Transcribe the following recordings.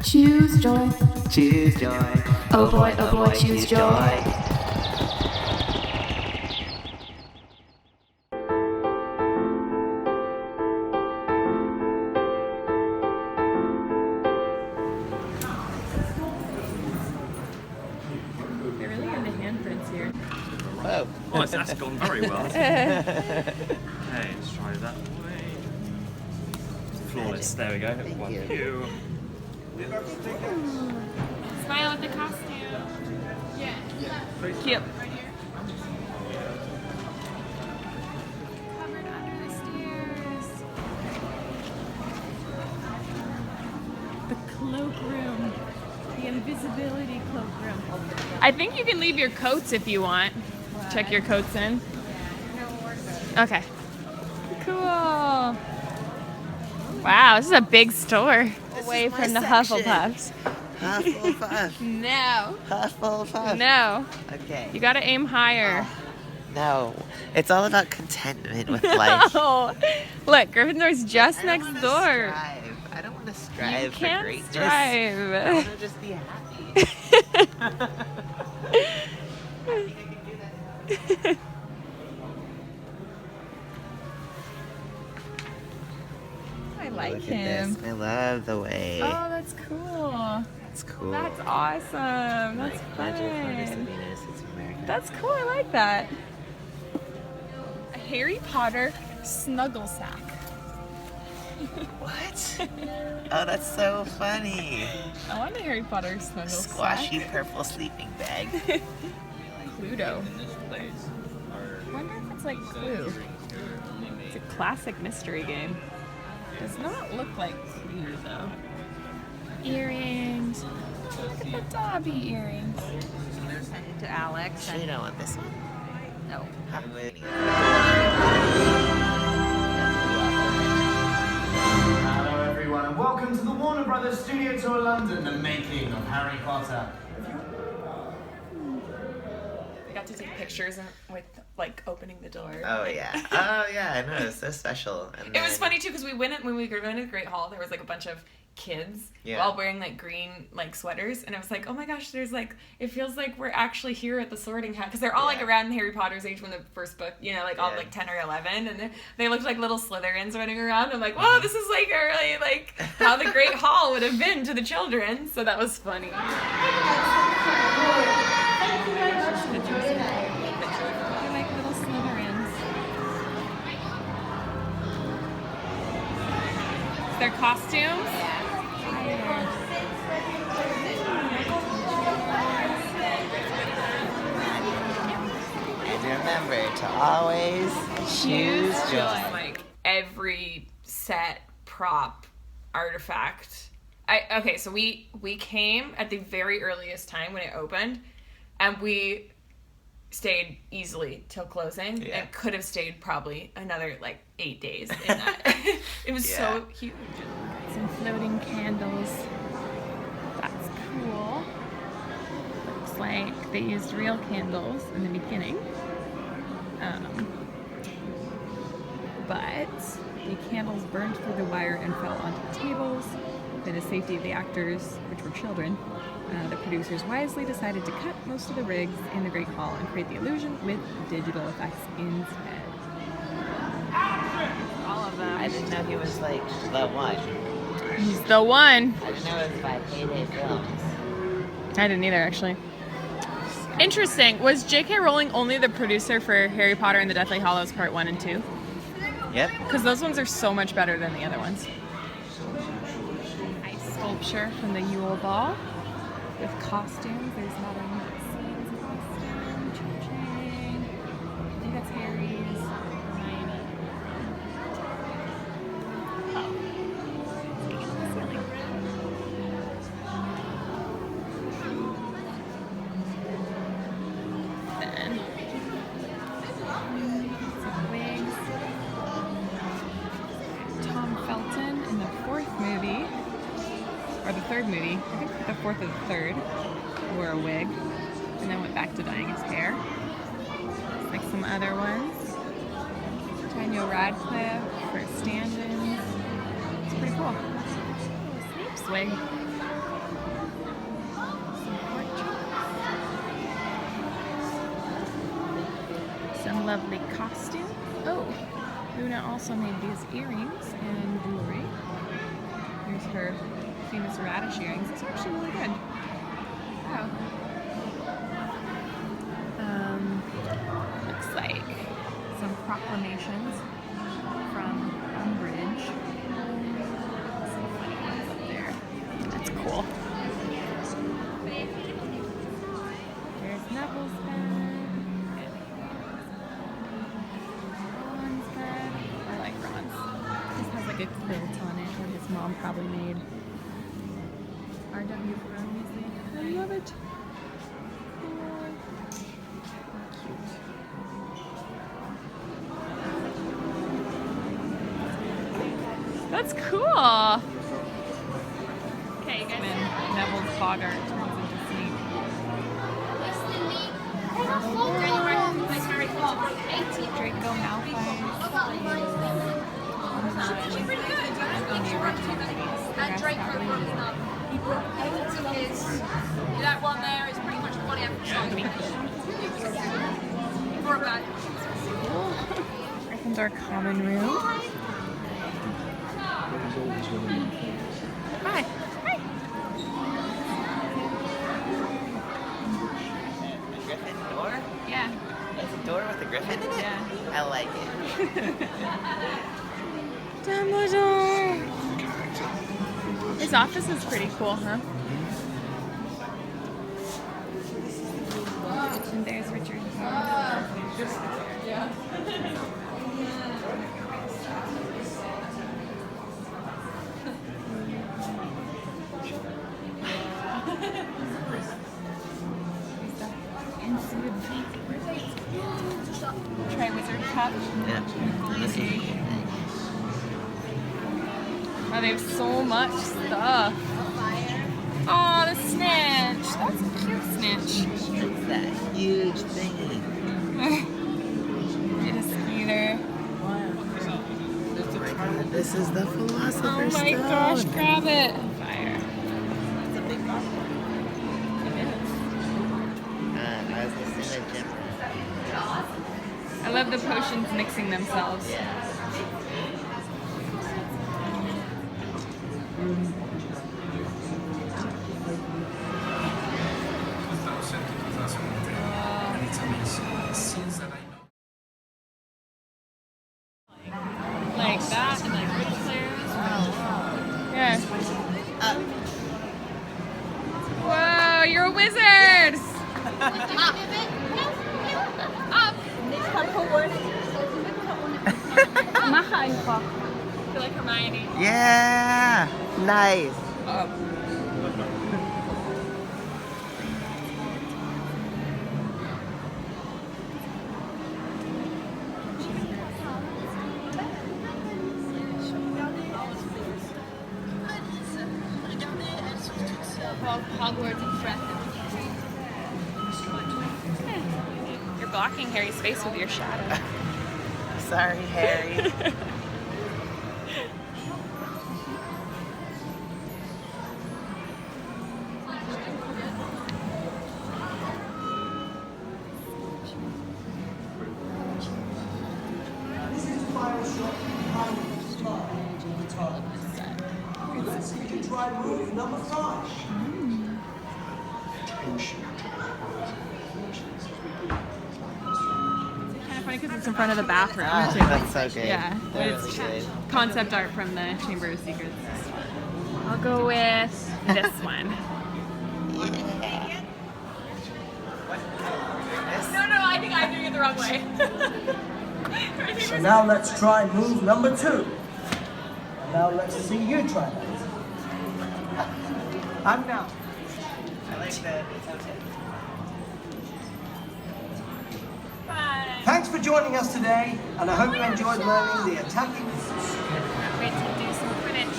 Choose joy. Choose joy. Oh boy, choose joy. They're really into handprints here. Oh. Oh, that's gone very well. Okay, let's try that way. Flawless. There we go. Thank One you. you. Smile at the costume. Yeah. Cute. Covered under the stairs. The cloakroom. The invisibility cloakroom. I think you can leave your coats if you want. Check your coats in. Okay. Cool. Wow, this is a big store. Away my from the section. Hufflepuffs. Hufflepuff. No. Hufflepuff. No. Okay. You gotta aim higher. No. It's all about contentment with life. No. Look, Gryffindor's just I don't next wanna door. Strive. I don't want to strive You for can't greatness. I strive. want to just be happy. I think I can do that. I like Look at him. this. I love the way. Oh, that's cool. It's cool. That's awesome. That's Magic fun. It's American. That's cool. I like that. A Harry Potter snuggle sack. What? Oh, that's so funny. I want a Harry Potter snuggle Squashy sack. purple sleeping bag. Cluedo. I wonder if it's like Clue. It's a classic mystery game. Does not look like Clue though. Earrings. Look at the Dobby earrings. Send it to Alex. Sure you don't want this one. No. Hello everyone and welcome to the Warner Brothers Studio Tour London, the making of Harry Potter. We got to take pictures with like opening the door. Oh yeah. Oh yeah. I know. It was so special. And It was then- funny too because when we were going to the Great Hall, there was like a bunch of kids all wearing like green like sweaters, and I was like, oh my gosh, there's like, it feels like we're actually here at the Sorting Hat because they're all like around Harry Potter's age when the first book, you know, like all like 10 or 11, and they looked like little Slytherins running around. I'm like, whoa, this is like early, like how the Great Hall would have been to the children. So that was funny. I like little Slytherins. Their costumes. And remember to always choose joy. Like every set, prop, artifact. Okay, so we came at the very earliest time when it opened, and we stayed easily till closing, and could have stayed probably another like 8 days in that. It was so huge. Some floating candles. That's cool. Looks like they used real candles in the beginning. But the candles burned through the wire and fell onto the tables. For the safety of the actors, which were children, the producers wisely decided to cut most of the rigs in the Great Hall and create the illusion with digital effects instead. All of them. I didn't know he was like the one. He's the one. I didn't know it was by Payday Films. I didn't either, actually. Interesting. Was J.K. Rowling only the producer for Harry Potter and the Deathly Hallows Part 1 and 2? Yep. Because those ones are so much better than the other ones. Nice sculpture from the Yule Ball with costumes. There's Madame Maxine's costume, Cho-Chang. I think that's Harry's. Hermione. Oh. Speaking of the ceiling. Then some wigs. Tom Felton in the fourth movie, or the third movie, I think the fourth or the third, wore a wig and then went back to dyeing his hair. Like some other ones. Daniel Radcliffe for stand-ins. It's pretty cool. Snape's wig. lovely costume. Oh, Luna also made these earrings and jewelry. Here's her famous radish earrings. These are actually really good. Wow. Looks like some proclamations from Umbridge. Some funny ones up there. That's cool. There's Neville's bed. Ron's bed. I like Ron's. This has like a quilt on it that his mom probably made. R.W. for Ron Weasley. I love it. That's cool. Okay, you guys. And then Neville's Boggart turns into Snape. Draco Malfoy. She's pretty good. And Draco broke up. He broke eight of his. That one there is pretty much one episode. For about. Gryffindor common room. Hi. Hi. Gryffindor? Yeah. It's a door with a griffin in it? Yeah. I like it. Dumbledore. His office is pretty cool, huh? And there's Richard. Try Wizard Cup. Yeah. This is a cool thing. Oh, they have so much stuff. Oh, the snitch. That's a cute snitch. It's that huge thing. Get a skeeter. This is the Philosopher's Oh my Stone. gosh, grab it. Fire. It's a big box. I was listening to Jim. I love the potions mixing themselves. Like that and like Ric Flair's. Yeah. Whoa, you're a wizard! Mach einfach. I feel like Hermione. Yeah! Nice. Hogwarts Express. You're blocking Harry's face with your shadow. Sorry, Harry. Try move number 5. Kind of funny because it's in front of the bathroom. Oh, too. that's so good. Yeah, They're it's really good. concept art from the Chamber of Secrets. I'll go with this one. Yeah. No, I think I'm doing it the wrong way. So now let's try move number 2. Now let's see you try that. And now. I like that. Bye. Thanks for joining us today, and I hope you enjoyed learning the attacking. Wait to do some Quidditch.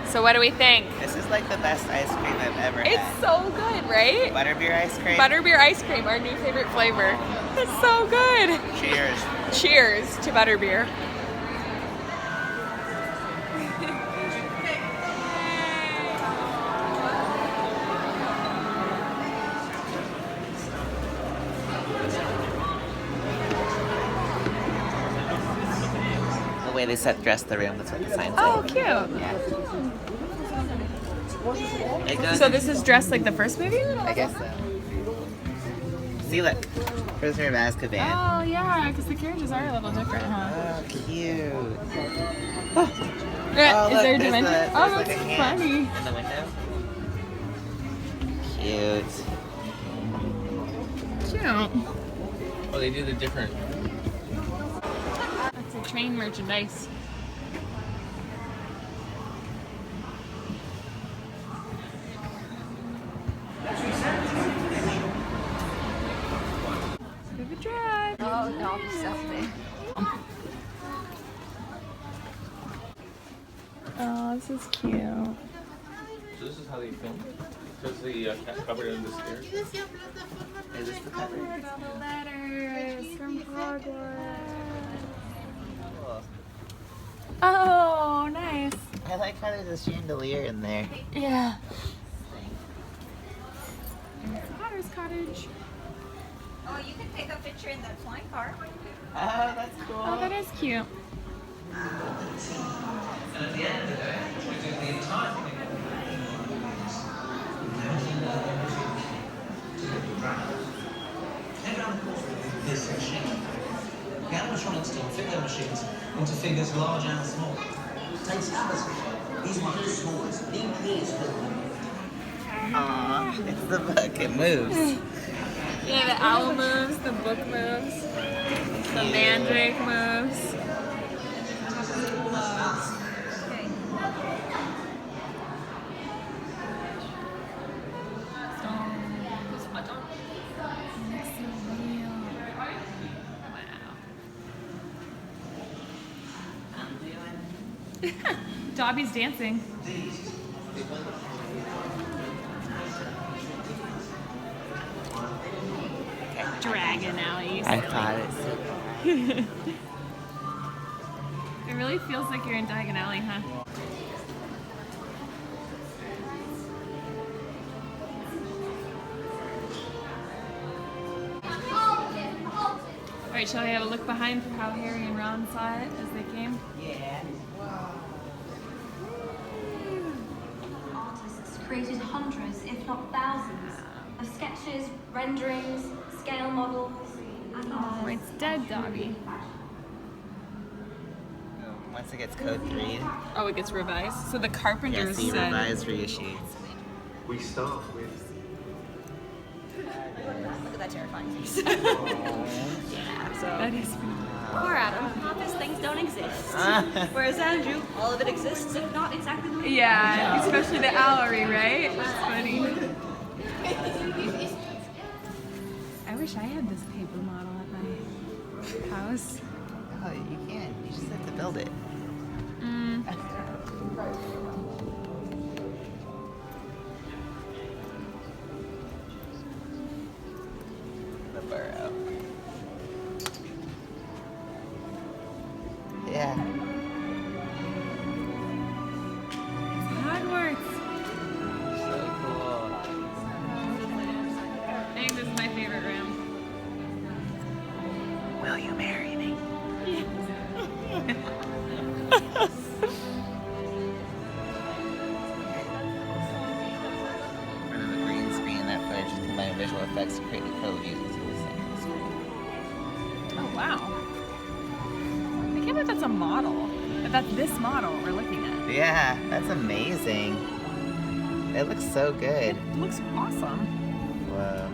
So what do we think? This is like the best ice cream I've ever It's had. so good, right? Butterbeer ice cream. Butterbeer ice cream, our new favorite flavor. It's so good. Cheers. Cheers to butterbeer. The way they dress the room, that's what the sign says. Oh, cute. Yeah. It goes, So this is dressed like the first movie? I guess so. See, look. Prisoner of Azkaban. Oh, yeah, because the characters are a little different, huh? Oh, cute. Yeah, Oh, is look, there a there's dimension? the- Oh, there's like that's a hand funny. in the window. Cute. Cute. Oh, they do the different. That's a train merchandise. Have a drive. Oh, no, something. Oh, this is cute. So this is how they film. Because the cat covered under the stairs. Is this the cover? Letters from Hogwarts. Cool. Oh, nice. I like how there's a chandelier in there. Yeah. Potter's cottage. Oh, you can take a picture in the flying car. Oh, that's cool. Oh, that is cute. And at the end of it, we do the entire thing again. Head around the course with this machine. The animatronics can fit their machines into figures large and small. Takes Amazon. He's one of the smallest. He is Aww, it's the book. It moves. Yeah, the owl moves, the book moves, the mandrake moves. Dobby's dancing. Dragon alleys. I thought it. It really feels like you're in Diagon Alley, huh? Alright, shall we have a look behind for how Harry and Ron saw it as they came? Yeah. Artists created hundreds, if not thousands, of sketches, renderings, scale models, and Oh, it's dead, Dobby. Once it gets code 3, Oh, it gets revised. So the Carpenters see said. revised reissued. We start with. Look at that terrifying face. That is Poor Adam. Half his things don't exist. Whereas Andrew, all of it exists, if not exactly the way. Yeah, especially the owlery, right? That's funny. I wish I had this paper model at my house. Oh, you can't. You just have to build it. The burrow. Yeah. Hogwarts. So cool. I think this is my favorite room. Will you marry me? Rid of the green screen, that footage to combine visual effects to create the code used to the second screen. Oh, wow. I can't believe that's a model. But that's this model we're looking at. Yeah, that's amazing. It looks so good. It looks awesome. Whoa.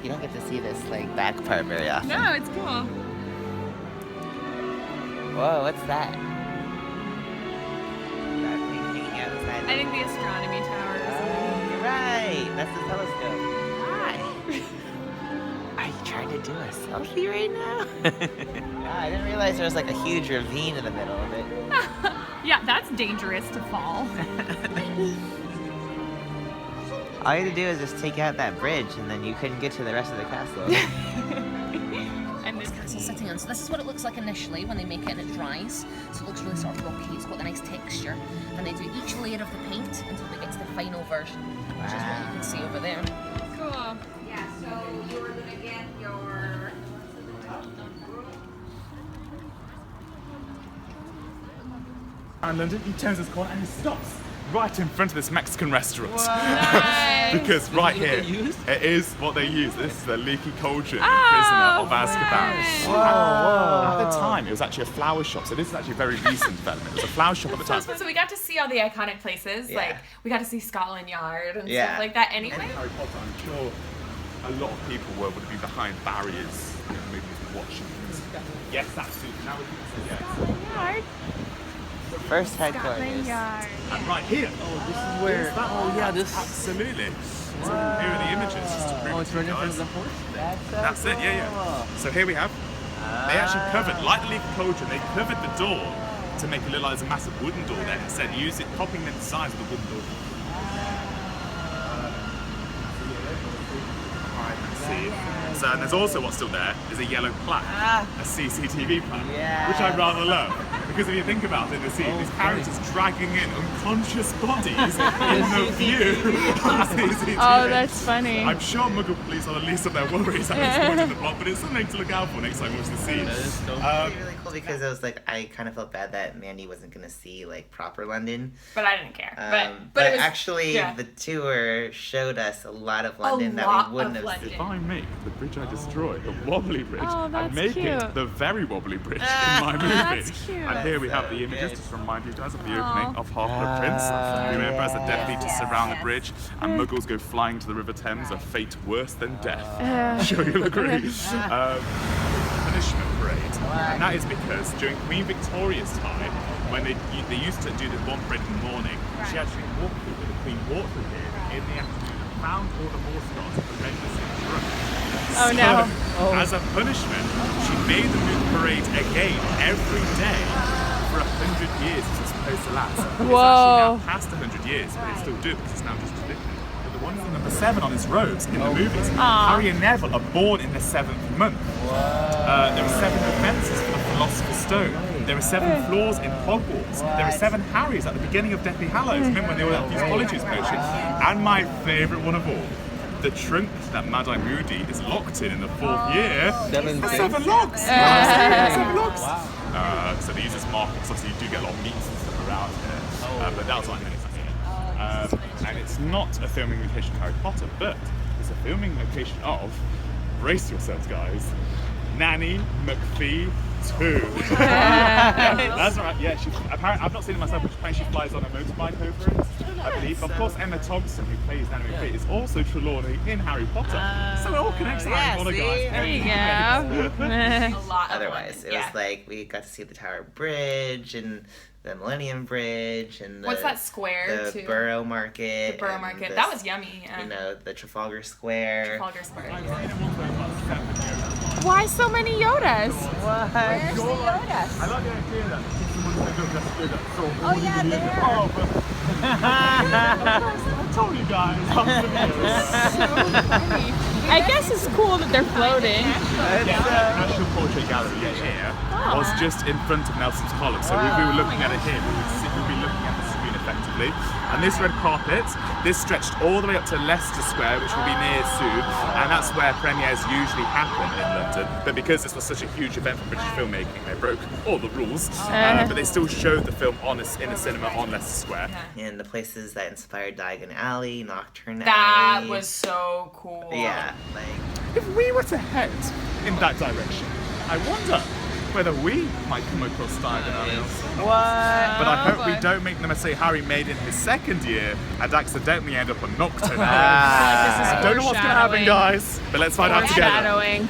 You don't get to see this like back part very often. No, it's cool. Whoa, what's that? That thing hanging outside. I think the astronomy tower or something. You're right. That's the telescope. Hi. Are you trying to do a selfie right now? Wow, I didn't realize there was like a huge ravine in the middle of it. Yeah, that's dangerous to fall. All you had to do is just take out that bridge, and then you couldn't get to the rest of the castle. And this Castle sitting on. So this is what it looks like initially when they make it and it dries. So it looks really sort of rocky. It's got a nice texture. And they do each layer of the paint until they get to the final version, which is what you can see over there. cool. Yeah, so you're gonna get your. And London, he turns his corner and he stops right in front of this Mexican restaurant. Nice. Because right here, it is what they use. This is the leaky cauldron prisoner of Azkaban. At the time, it was actually a flower shop. So this is actually a very recent development. It was a flower shop at the time. So we got to see all the iconic places. Yeah. Like, we got to see Scotland Yard and Yeah. stuff like that anyway. Harry Potter, I'm sure a lot of people would be behind barriers, maybe watching things. Yes, absolutely. Now we can say yes. Yard. First headquarters. Scotland Yard. And right here. This is where. Oh yeah, this. Absolutely. So here are the images. Just to prove Oh, it it's to right you in front of guys. the horse. That's it, yeah. So here we have, they actually covered, like the leaf cauldron, they covered the door to make it look like there's a massive wooden door there. Instead, use it, copying the size of the wooden door. So, and there's also what's still there is a yellow plaque, a CCTV plaque, which I rather love. Because if you think about it in the scene, these characters dragging in unconscious bodies in the view of CCTV. Oh, that's funny. I'm sure Muggle police are the least of their worries at this point in the plot, but it's something to look out for next time we watch the scene. It's really cool because I was like, I kind of felt bad that Mandy wasn't gonna see like proper London. But I didn't care. But it was, actually, yeah. the tour showed us a lot of London that lot we wouldn't of have London. seen. If I make the bridge I destroyed, the wobbly bridge, Oh, and that's make it cute. the very wobbly bridge in my movie. That's cute. And here we have so the images good. just to remind you guys of the opening of Half-Blood Prince. You remember as the Death Eaters surround the bridge and Muggles go flying to the River Thames, a fate worse than death. I'm sure you'll agree. Punishment parade. And that is because during Queen Victoria's time, when they used to do the one parade in the morning, she actually walked through, the Queen walked through here in the afternoon and found all the Morse gods horrendously drunk. Oh, no. As a punishment, she made them do the parade again every day for 100 years. It's supposed to last. It's actually now past 100 years, but they still do it because it's now just tradition. But the one thing number 7 on his robes in the movies, Harry and Neville are born in the 7th month. There are 7 defences for the Philosopher's Stone. There are 7 floors in Hogwarts. There are 7 Harrys at the beginning of Deathly Hallows. Remember when they all had these Polyjuice potions? And my favourite one of all, the trunk that Mad-Eye Moody is locked in the 4th year. 7 has things. 7 locks. 7 locks. So they use this mark because obviously you do get a lot of meats and stuff around here. But that was what I meant. And it's not a filming location of Harry Potter, but it's a filming location of, brace yourselves guys, Nanny McPhee 2. That's right, yeah, apparently, I've not seen it myself, but apparently she flies on a motorbike over it, I believe. Of course, Emma Thompson, who plays Nanny McPhee, is also Trelawney in Harry Potter. So it all connects to Harry Potter, guys. There you go. A lot of Otherwise, London. it was like we got to see the Tower Bridge and the Millennium Bridge and the, What's that square, the too? Borough Market. The Borough and Market. the- That was yummy. You know, the Trafalgar Square. Trafalgar Square. Why so many Yodas? Where's the Yoda? I like the idea that someone's going to go just do that. Oh yeah, there. Oh, but I told you guys. I guess it's cool that they're floating. Yeah, the National Portrait Gallery here was just in front of Nelson's Column. So if we were looking at it here, we'd be looking at the screen effectively. And this red carpet, this stretched all the way up to Leicester Square, which will be near soon. And that's where premieres usually happen in London. But because this was such a huge event for British filmmaking, they broke all the rules. But they still showed the film in a cinema on Leicester Square. And the places that inspired Diagon Alley, Nocturne That Alley. was so cool. Yeah, like... If we were to head in that direction, I wonder whether we might come across Diagon Alley. What? But I hope we don't make the mistake Harry made in his second year and accidentally end up on Nocturne Alley. I don't know what's going to happen, guys, but let's find out together. Foreshadowing.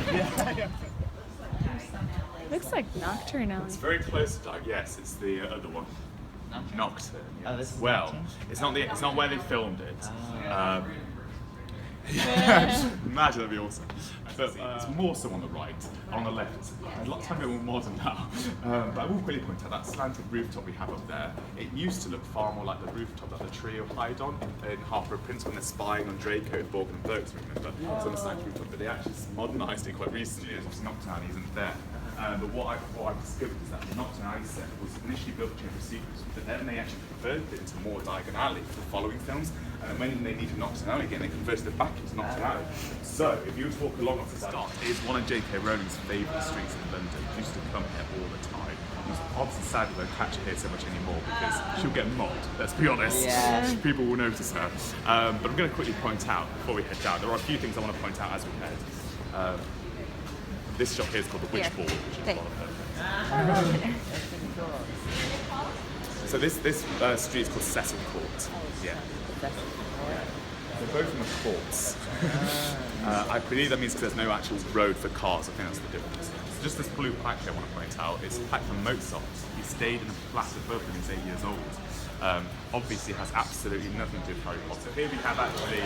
Looks like Nocturne Alley. It's very close to Diagon. Yes, it's the other one. Nocturne. Oh, this is well, Nocturne? it's not where they filmed it. Imagine, that'd be awesome. But it's more so on the right. On the left, it's a lot more modern now. But I will quickly point out that slanted rooftop we have up there. It used to look far more like the rooftop that the trio hide on in Half-Blood Prince when they're spying on Draco and Borgin and Burks, remember? It's on the slanted rooftop, but they actually modernised it quite recently as Nocturne Alley isn't there. But what I've discovered is that the Nocturne Alley set was initially built for Chamber of Secrets, but then they actually converted it into more Diagon Alley for the following films. And when they needed Nocturne Alley again, they converted it back into Nocturne Alley. So, if you were to walk along off the start, it is one of J.K. Rowling's favourite streets in London. She used to come here all the time. Obviously, sadly, they don't catch her here so much anymore because she'll get mobbed, let's be honest. Yeah. People will notice her. But I'm going to quickly point out, before we head down, there are a few things I want to point out as we head. This shop here is called the Witch Ball, which is one of them. So this street is called Cecil Court. Yeah. They're both in the courts. I believe that means because there's no actual road for cars. I think that's the difference. So just this blue plaque here I want to point out. It's a plaque from Mozart. He stayed in a flat above when he was 8 years old. Obviously has absolutely nothing to do with Harry Potter. Here we have actually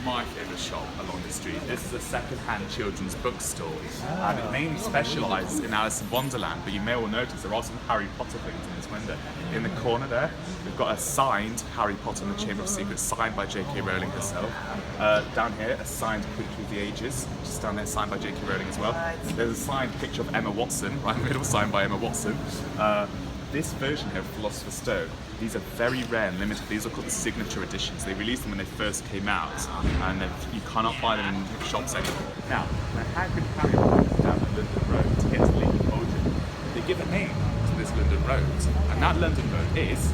my favourite shop along the street. This is a second-hand children's bookstore, and it mainly specialises in Alice in Wonderland, but you may well notice there are some Harry Potter things in this window. In the corner there, we've got a signed Harry Potter and the Chamber of Secrets, signed by J.K. Rowling herself. Down here, a signed Quidditch Through the Ages, which is down there, signed by J.K. Rowling as well. There's a signed picture of Emma Watson, right in the middle, signed by Emma Watson. This version here of Philosopher's Stone, these are very rare and limited. These are called the signature editions. They released them when they first came out, and you cannot buy them in shops anymore. Now how could Harry Potter down the London Road to get to Leaky Cauldron? They give a name to this London Road, and that London Road is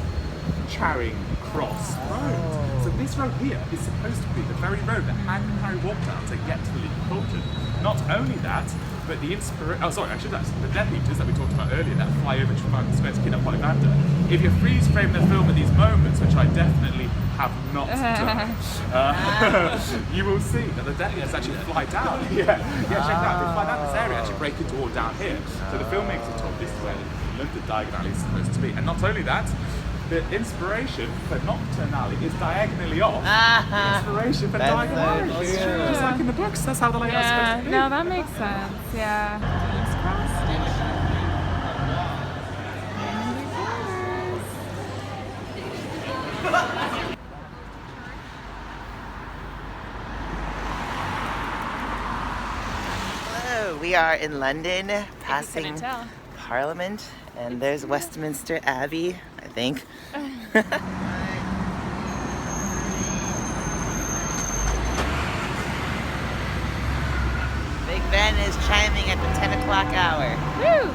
Charing Cross Road. So this road here is supposed to be the very road that Hagrid and Harry walked down to get to the Leaky Cauldron. Not only that, but the the Death Eaters that we talked about earlier that fly over Trafalgar Square to kidnap Ollivander. If you freeze frame the film at these moments, which I definitely have not done, you will see that the Death Eaters actually fly down. Yeah, check that out. They fly down this area, actually break into all down here. So the filmmakers are told this is where the Diagon Alley is supposed to be. And not only that, the inspiration for Nocturne Alley is diagonally off. The inspiration for Diagon Alley. Just like in the books, that's how the layout's supposed to be. No, that makes sense. Yeah. Hello, we are in London, passing Parliament, and there's Westminster Abbey, I think. Big Ben is chiming at the 10 o'clock hour. Woo!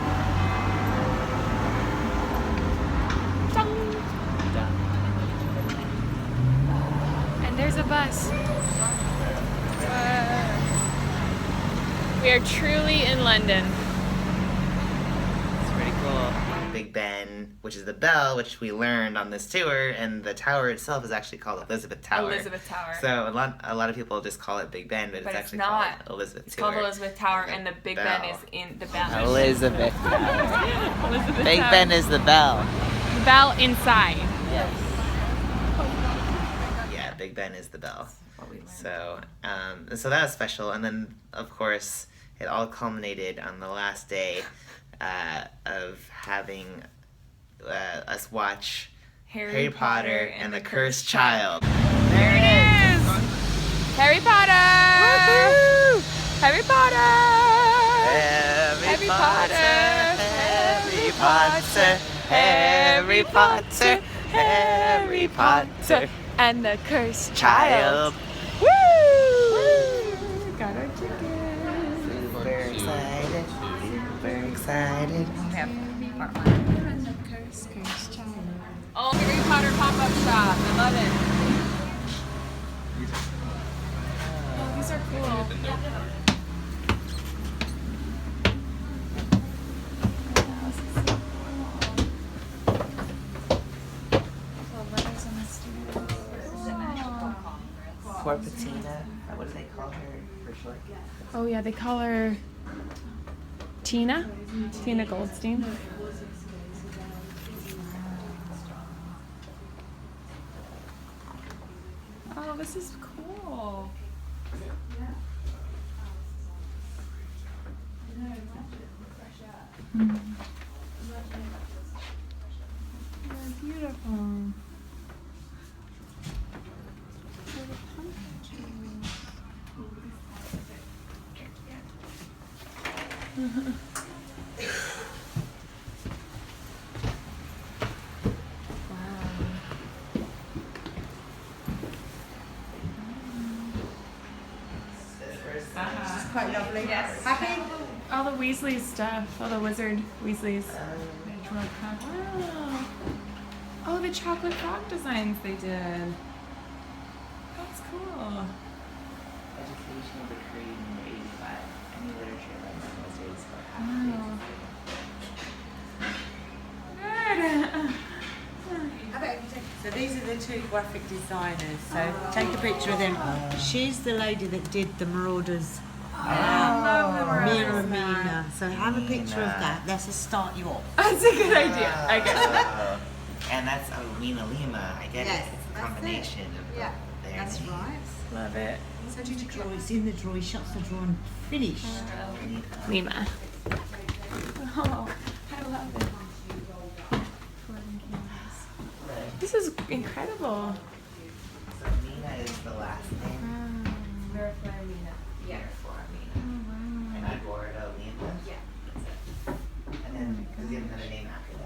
And there's a bus. We are truly in London. It's pretty cool. Big Ben, which is the bell, which we learned on this tour, and the tower itself is actually called Elizabeth Tower. Elizabeth Tower. So a lot of people just call it Big Ben, but it's actually not. called Elizabeth It's Tower. called Elizabeth Tower, and the Big Ben is in the bell. Elizabeth Tower. Elizabeth Big Tower. Ben is the bell. The bell inside. Yes. Yeah, Big Ben is the bell. So, so that was special, and then of course it all culminated on the last day of having us watch Harry Potter and the Cursed Child. There it is! Harry Potter! Woohoo! Harry Potter! Harry Potter! Harry Potter! Harry Potter! Harry Potter! And the Cursed Child! Woo! Got our tickets. Super excited! Super excited! Cursed Child. Oh, Harry Potter pop-up shop. I love it. Oh, these are cool. Poor Patina. What do they call her for short? Oh yeah, they call her Tina. Tina Goldstein. Oh, this is cool. They're beautiful. Quite lovely. Yes. Happy? All the Weasley stuff, all the wizard Weasleys. Wow. Oh, the chocolate frog designs they did. That's cool. Education of the Creed number 85. Any literature by wizards or Wow. Good. So these are the two graphic designers. So take a picture of them. She's the lady that did the Marauders. I love the Mira Marauders. Mina. So have a picture of that. That's to start you off. That's a good idea. I get it. And that's Minalima. I get Yes, it. It's a that's combination of Yeah, their that's names. right. Love it. So did you draw? It's in the drawer. He shuts the drawer and finished. Lima. Oh, I love it. This is incredible. So Mina is the last name. Yeah. And I bore it Lima. Yeah. That's it. And then does he have another name after